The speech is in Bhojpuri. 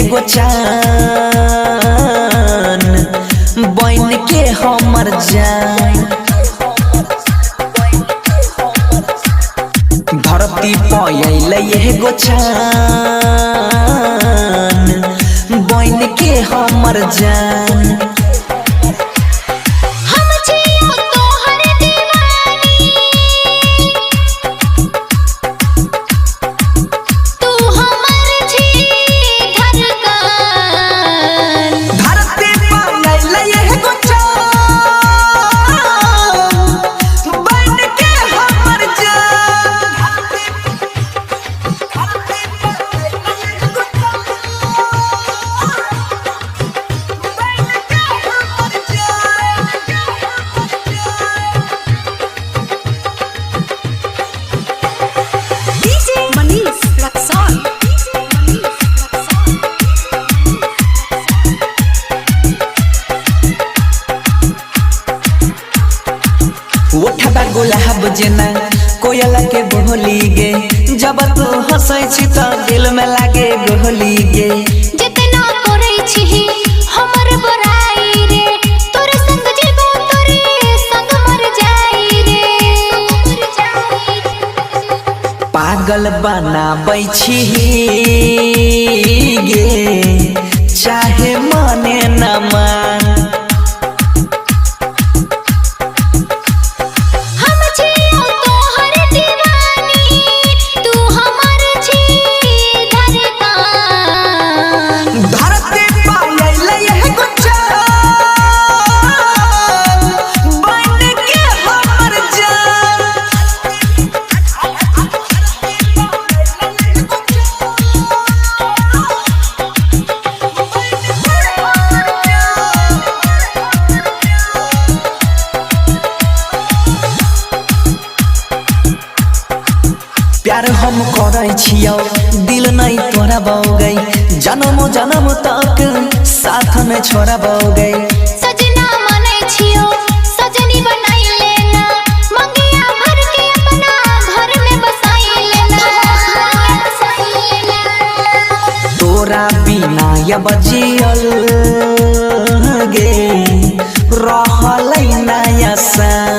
एगो चान बन के हमर जान। धरती पयल एगो चान बन के हमर जान। उठबा गुलाब जेना कोयला के बोली गे, जब तू हंसै छी त दिल में लागे गोली गे। जितना करे छी हमर बड़ाई रे, तोरे संग जीबो तोरे संग मर जाई रे। पागल बनाबै छी गे चाहे माने न मान। प्यार हम करै छियौ दिल नहीं तोरा बौगै, जन्म जन्म तक साथ में छोड़ा बौगै। सजना माने छियौ सजनी बनाई लेना, मंगिया भर के अपना घर में बसाई लेना। तोरा बिना या बजियल गे रहलै ना आसान।